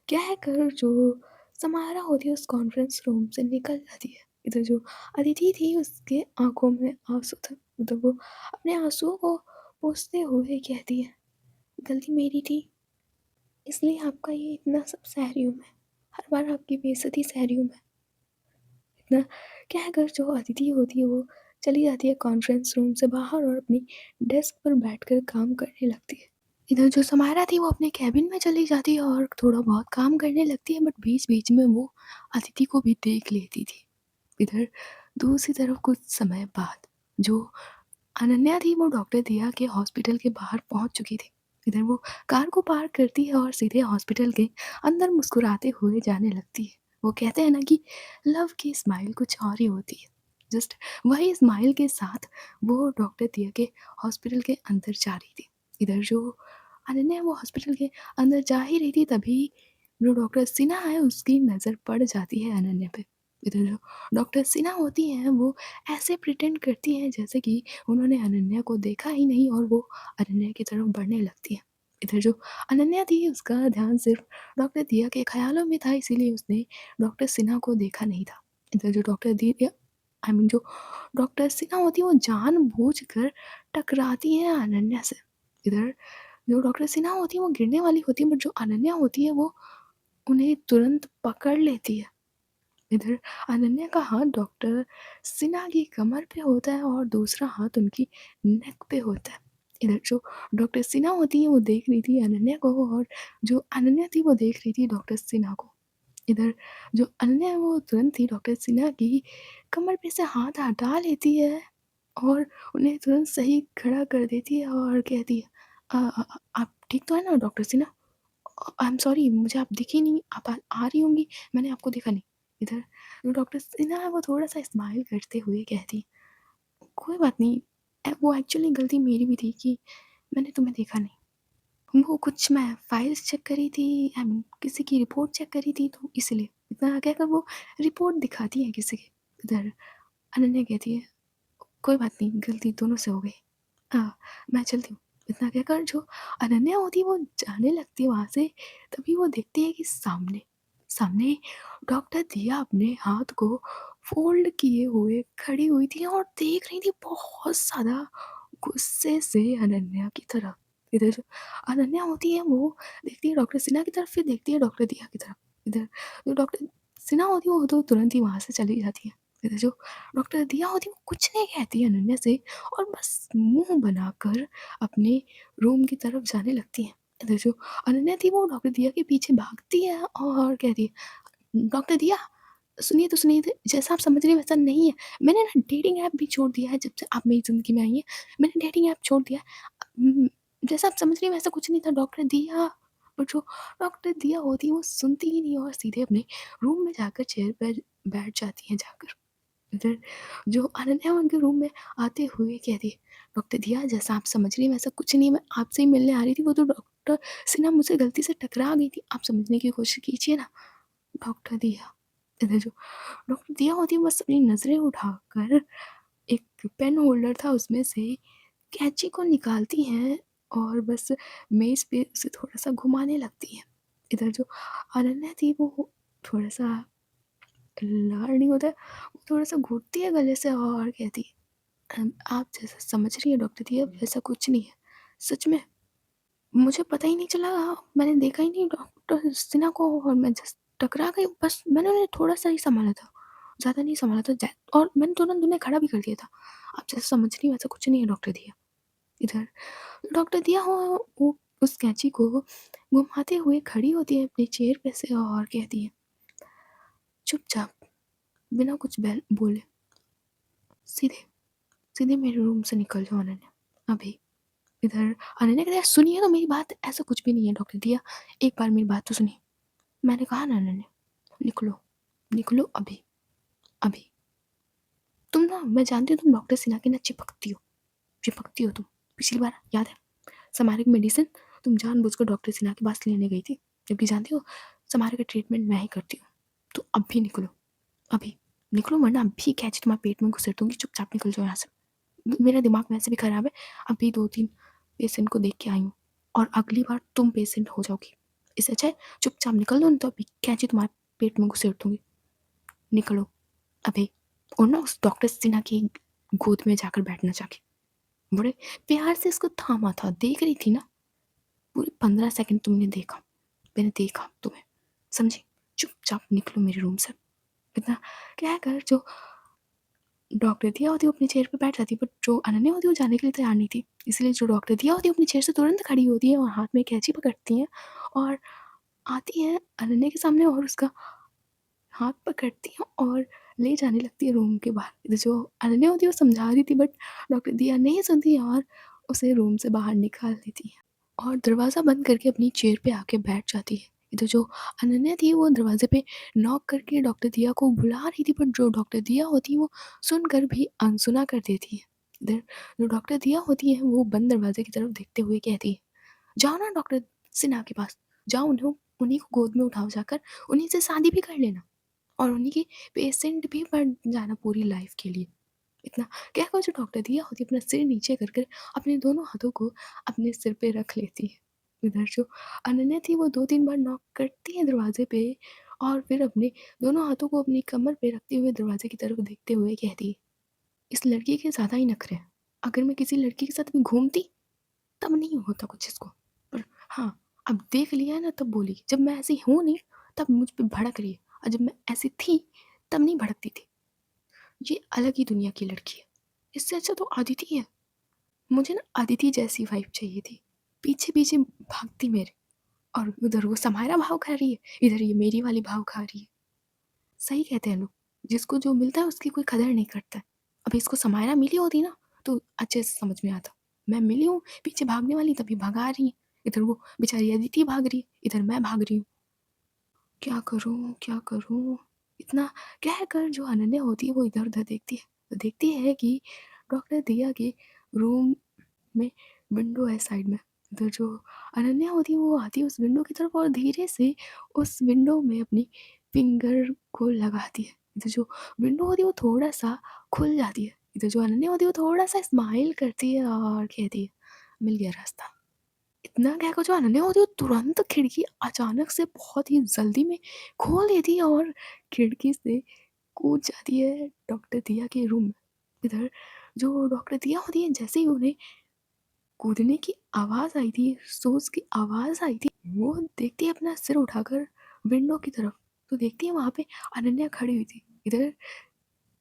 Speaker 1: कहकर जो समारा होती है उस कॉन्फ्रेंस रूम से निकल जाती है। इधर जो अदिति थी उसके आँखों में आँसू थे। उधर वो अपने आँसुओं को पोंछते हुए कहती है, गलती मेरी थी, इसलिए आपका ये इतना सब सह रही हूँ मैं। हर बार आपकी बेइज़्ज़ती सह रही हूँ मैं। इतना कहकर जो अदिति होती है वो चली जाती है कॉन्फ्रेंस रूम से बाहर और अपनी डेस्क पर बैठकर काम करने लगती है। इधर जो समायरा थी वो अपने केबिन में चली जाती है और थोड़ा बहुत काम करने लगती है, बट बीच-बीच में वो अदिति को भी देख लेती थी। इधर दूसरी तरफ कुछ समय बाद जो अनन्या थी वो डॉक्टर दिया के हॉस्पिटल के बाहर पहुंच चुकी थी। इधर वो कार को पार्क करती है और सीधे हॉस्पिटल के अंदर मुस्कुराते हुए जाने लगती है। वो कहते हैं ना कि लव की स्माइल कुछ और ही होती है। जस्ट वही स्माइल के साथ वो डॉक्टर दिया के हॉस्पिटल के अंदर जा रही थी। इधर जो अनन्या वो हॉस्पिटल के अंदर जा ही रही थी, तभी जो डॉक्टर सिन्हा है उसकी नज़र पड़ जाती है अनन्या पे। इधर जो डॉक्टर सिन्हा होती हैं वो ऐसे प्रिटेंड करती हैं जैसे कि उन्होंने अनन्या को देखा ही नहीं और वो अनन्या की तरफ बढ़ने लगती हैं। इधर जो अनन्या थी उसका ध्यान सिर्फ डॉक्टर दिया के ख़्यालों में था, इसीलिए उसने डॉक्टर सिन्हा को देखा नहीं था। इधर जो डॉक्टर दिया आई मीन जो डॉक्टर सिन्हा होती है वो जानबूझकर टकराती हैं अनन्या से। इधर जो डॉक्टर सिन्हा होती है वो गिरने वाली होती है, बट जो अनन्या होती है वो उन्हें तुरंत पकड़ लेती है। इधर अनन्या का हाथ डॉक्टर सिन्हा की कमर पे होता है और दूसरा हाथ उनकी नेक पे होता है। इधर जो डॉक्टर सिन्हा होती है वो देख रही थी अनन्या को और जो अनन्या थी वो देख रही थी डॉक्टर सिन्हा को। इधर जो अनन्या है वो तुरंत ही डॉक्टर सिन्हा की कमर पे से हाथ हटा लेती है और उन्हें तुरंत सही खड़ा कर देती है और कहती है, आप ठीक तो है ना doctor Sinha? I am sorry, मुझे आप दिखी नहीं, आप आ रही होंगी, मैंने आपको देखा नहीं। इधर जो डॉक्टर सिन्हा है वो थोड़ा-सा स्माइल करते हुए कहती, कोई बात नहीं, वो एक्चुअली गलती मेरी भी थी कि मैंने तुम्हें देखा नहीं। वो कुछ मैं फाइल्स चेक कर रही थी, आई मीन किसी की रिपोर्ट चेक कर रही थी तो इसलिए। इतना कहकर वो रिपोर्ट दिखाती है किसी की। इधर अनन्या कहती है, कोई बात नहीं, गलती दोनों से हो गई। हाँ, मैं चलती हूँ। इतना कहकर जो अनन्या होती है वो जाने लगती है वहाँ से, तभी वो देखती है कि सामने सामने डॉक्टर दिया अपने हाथ को फ़ोल्ड किए हुए खड़ी हुई थी और देख रही थी बहुत ज़्यादा गुस्से से अनन्या की तरफ। इधर जो अनन्या होती है वो देखती है डॉक्टर सिन्हा की तरफ, फिर देखती है डॉक्टर दिया की तरफ। इधर जो डॉक्टर सिन्हा होती है वो तो तुरंत ही वहाँ से चली जाती है। इधर जो डॉक्टर दिया होती है वो कुछ नहीं कहती है अनन्या से और बस मुँह बनाकर अपने रूम की तरफ जाने लगती हैं। इधर जो अनन्या थी वो डॉक्टर दिया के पीछे भागती है और कहती है, डॉक्टर दिया सुनिए तो सुनिए, थ जैसा आप समझ रही हैं वैसा नहीं है। मैंने ना डेटिंग ऐप भी छोड़ दिया है जब से आप मेरी ज़िंदगी में आई हैं। मैंने डेटिंग ऐप छोड़ दिया है। जैसा आप समझ रही हैं वैसा कुछ नहीं था डॉक्टर दिया। और जो डॉक्टर दिया होती है वो सुनती ही नहीं और सीधे अपने रूम में जाकर चेयर पर बैठ जाती हैं जाकर। इधर जो अनन्या उनके रूम में आते हुए कहती है, डॉक्टर दिया जैसा आप समझ रही हैं वैसा कुछ नहीं है, मैं आपसे ही मिलने आ रही थी, वो तो डॉक्टर सिन्हा मुझसे गलती से टकरा गई थी, आप समझने की कोशिश कीजिए ना। डॉक्टर दिया इधर जो डॉक्टर दिया होती है बस अपनी नज़रें उठाकर एक पेन होल्डर था उसमें से कैंची को निकालती हैं और बस मेज़ पे उसे थोड़ा-सा घुमाने लगती हैं। इधर जो अनन्या थी वो थोड़ा-सा लाड़ नहीं होता है, वो थोड़ा-सा घुटती है गले से और कहती है, आप जैसा समझ रही हैं डॉक्टर दिया वैसा कुछ नहीं है। सच में मुझे पता ही नहीं चला, मैंने देखा ही नहीं डॉक्टर सिन्हा को और मैं जस्ट टकरा गई, बस मैंने उन्हें थोड़ा-सा ही सँभाला था, ज़्यादा नहीं सँभाला था और मैंने तुरंत उन्हें खड़ा भी कर दिया था। आप जैसा समझ रही हैं वैसा कुछ नहीं है डॉक्टर दिया। इधर डॉक्टर दिया हो वो उस कैंची को घुमाते हुए खड़ी होती है अपनी चेयर पे से और कहती है, चुपचाप बिना कुछ बोले सीधे सीधे मेरे रूम से निकल जाओ अनन्या, अभी। इधर अनन्या कहती है, सुनिए तो मेरी बात, ऐसा कुछ भी नहीं है डॉक्टर दिया, एक बार मेरी बात तो सुनिए। मैंने कहा ना अनन्या, निकलो, निकलो अभी, अभी। तुम ना, मैं जानती हूँ तुम डॉक्टर सिन्हा की ना चिपकती हो तुम। पिछली बार याद है, समारिक मेडिसिन तुम जानबूझकर डॉक्टर सिन्हा के पास लेने गई थी, जबकि जानती हो समारिक का ट्रीटमेंट मैं ही करती हूँ। तो अब भी निकलो, अभी निकलो, वरना अभी कैच तुम्हारे पेट में घुसेड़ दूंगी। चुपचाप निकल जाओ यहाँ से। मेरा दिमाग वैसे भी खराब है, अभी 2-3 पेशेंट को देख के आई हूँ, और अगली बार तुम पेशेंट हो जाओगी। इससे अच्छा है चुपचाप निकल दो, नहीं तो अभी कैंची तुम्हारे पेट में घुसेड़ दूंगी। निकलो अभी। और ना उस डॉक्टर सिन्हा की गोद में जाकर बैठना जाके। बड़े प्यार से इसको थामा था, देख रही थी ना, पूरे 15 सेकंड तुमने देखा, मैंने देखा तुम्हें, समझी? चुपचाप निकलो मेरे रूम से। इतना क्या कर, जो डॉक्टर दिया होती वो अपनी चेयर पे बैठ जाती, बट जो अनन्या होती है वो जाने के लिए तैयार नहीं थी। इसलिए जो डॉक्टर दिया होती है अपनी चेयर से तुरंत खड़ी होती है और हाथ में कैंची पकड़ती हैं और आती है अनन्या के सामने और उसका हाथ पकड़ती हैं और ले जाने लगती है रूम के बाहर। इधर जो अनन्या होती है वो समझा रही थी, बट डॉक्टर दिया नहीं सुनती है और उसे रूम से बाहर निकाल देती है और दरवाज़ा बंद करके अपनी चेयर पे आके बैठ जाती है। इधर जो अनन्या थी वो दरवाजे पे नॉक करके डॉक्टर दिया को बुला रही थी, बट जो डॉक्टर दिया होती है वो सुनकर भी अनसुना कर देती है। इधर जो डॉक्टर दिया होती है वो बंद दरवाजे की तरफ देखते हुए कहती है, जाओ ना डॉक्टर सिन्हा के पास, जाओ, उन्हें उन्हीं को गोद में उठाओ जाकर, उन्हीं से शादी भी कर लेना और उन्हीं की पेशेंट भी बन जाना पूरी लाइफ के लिए। इतना कहकर जो डॉक्टर दिया होती है अपना सिर नीचे कर कर अपने दोनों हाथों को अपने सिर पे रख लेती है। इधर जो अनन्या थी वो 2-3 बार नॉक करती है दरवाजे पे और फिर अपने दोनों हाथों को अपनी कमर पे रखते हुए दरवाजे की तरफ देखते हुए कहती है, इस लड़की के ज़्यादा ही नखरे हैं। अगर मैं किसी लड़की के साथ भी घूमती तब नहीं होता कुछ इसको, पर हाँ, अब देख लिया है ना तब बोली। जब मैं ऐसी हूँ नहीं तब मुझ पे भड़क रही है, और जब मैं ऐसी थी तब नहीं भड़कती थी। ये अलग ही दुनिया की लड़की है। इससे अच्छा तो अदिति है। मुझे ना अदिति जैसी वाइफ चाहिए थी, पीछे पीछे भागती मेरे, और उधर वो समायरा भाव खा रही है, इधर ये मेरी वाली भाव खा रही है। सही कहते हैं लोग, जिसको जो मिलता है उसकी कोई कदर नहीं करता है। अब इसको समायरा मिली होती ना तो अच्छे से समझ में आता। मैं मिली हूँ पीछे भागने वाली, तभी भगा रही है। इधर वो बेचारी अदिति भाग रही है, इधर मैं भाग रही हूँ। क्या करूँ क्या करूँ? इतना कह कर जो अनन्या होती है वो इधर उधर देखती है, तो देखती है कि डॉक्टर दिया के रूम में विंडो है साइड में। इधर जो अनन्या होती है वो आती है उस विंडो की तरफ और धीरे से उस विंडो में अपनी फिंगर को लगाती है। इधर जो विंडो होती है वो थोड़ा सा खुल जाती है। इधर जो अनन्या होती है वो थोड़ा सा स्माइल करती है और कहती है, मिल गया रास्ता। इतना कहकर जो अनन्या होती है वो तुरंत खिड़की अचानक से बहुत ही जल्दी में खोल देती है और खिड़की से कूद जाती है डॉक्टर दिया के रूम में। इधर जो डॉक्टर दिया होती है जैसे ही उन्हें कूदने की आवाज़ आई थी, सोच की आवाज़ आई थी, वो देखती है अपना सिर उठाकर विंडो की तरफ, तो देखती है वहाँ पे अनन्या खड़ी हुई थी। इधर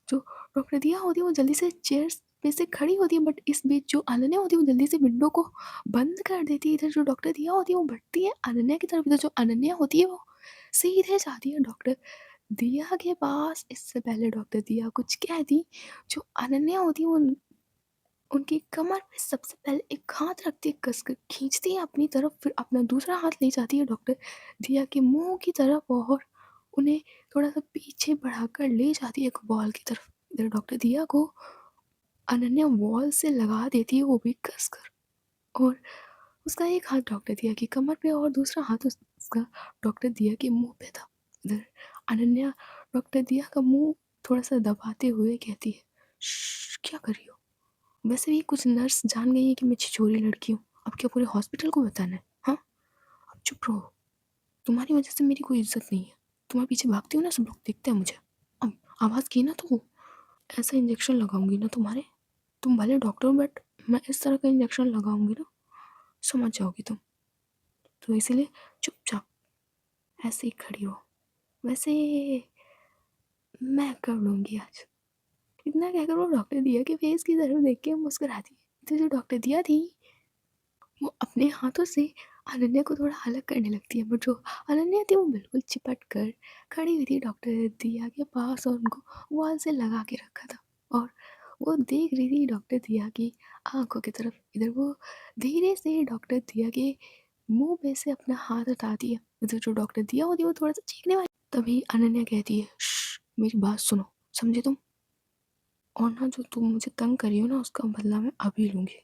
Speaker 1: जो डॉक्टर दिया होती है वो जल्दी से चेयर पे से खड़ी होती है, बट इस बीच जो अनन्या होती है वो जल्दी से विंडो को बंद कर देती है। इधर जो डॉक्टर दिया होती है वो बढ़ती है अनन्या की तरफ। इधर जो अनन्या होती है वो सीधे जाती है डॉक्टर दिया के पास। इससे पहले डॉक्टर दिया कुछ कह दी, जो अनन्या होती है वो उनकी कमर पे सबसे पहले एक हाथ रखती है, कसकर खींचती है अपनी तरफ, फिर अपना दूसरा हाथ ले जाती है डॉक्टर दिया के मुंह की तरफ और उन्हें थोड़ा सा पीछे बढ़ाकर ले जाती है एक वॉल की तरफ। इधर डॉक्टर दिया को अनन्या वॉल से लगा देती है, वो भी कसकर, और उसका एक हाथ डॉक्टर दिया की कमर पे और दूसरा हाथ उसका डॉक्टर दिया के मुंह पे था। इधर अनन्या डॉक्टर दिया का मुंह थोड़ा सा दबाते हुए कहती है, "श्श, क्या कर रही हो? वैसे भी कुछ नर्स जान गई है कि मैं छिछोरी लड़की हूँ, अब क्या पूरे हॉस्पिटल को बताना है? हाँ, अब चुप रहो। तुम्हारी वजह से मेरी कोई इज्जत नहीं है। तुम्हारे पीछे भागती हूँ ना, सब लोग देखते हैं मुझे। अब आवाज़ की ना तो ऐसा इंजेक्शन लगाऊंगी ना तुम्हारे, तुम भले डॉक्टर हो बट मैं इस तरह का इंजेक्शन लगाऊंगी ना, समझ जाओगी तुम। तो इसीलिए चुपचाप ऐसे ही खड़ी हो। वैसे मैं कर लूँगी आज।" इतना कहकर वो डॉक्टर दिया के फेस की तरफ देख के मुस्कुराती है। तो जो डॉक्टर दिया थी वो अपने हाथों से अनन्या को थोड़ा अलग करने लगती है, बट जो अनन्या थी वो बिल्कुल चिपट कर खड़ी हुई थी डॉक्टर दिया के पास और उनको वॉल से लगा के रखा था, और वो देख रही थी डॉक्टर दिया की आंखों की तरफ। इधर वो धीरे से डॉक्टर दिया के मुंह पे से अपना हाथ हटाती है। इधर जो डॉक्टर दिया होती है वो थोड़ा सा चीखने वाली, तभी अनन्या कहती है, "श्श, मेरी बात सुनो, समझे तुम? और ना जो तुम मुझे तंग करी हो ना उसका बदला मैं अभी लूँगी,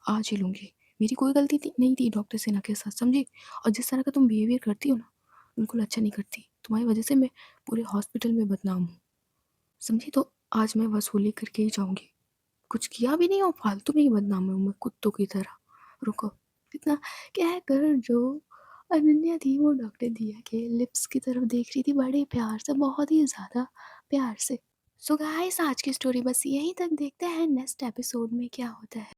Speaker 1: आज ही लूँगी। मेरी कोई गलती थी नहीं थी डॉक्टर सिन्हा के साथ, समझी? और जिस तरह का तुम बिहेवियर करती हो ना, बिल्कुल अच्छा नहीं करती। तुम्हारी वज़ह से मैं पूरे हॉस्पिटल में बदनाम हूँ, समझी? तो आज मैं वसूली करके ही जाऊँगी। कुछ किया भी नहीं और फालतू में ही बदनाम हूँ मैं कुत्तों की तरह। रुको, इतना कह कर जो अनन्या थी वो डॉक्टर दिया के लिप्स की तरफ देख रही थी बड़े प्यार से, बहुत ही ज़्यादा प्यार से। सो गाइस आज की स्टोरी बस यहीं तक, देखते हैं नेक्स्ट एपिसोड में क्या होता है।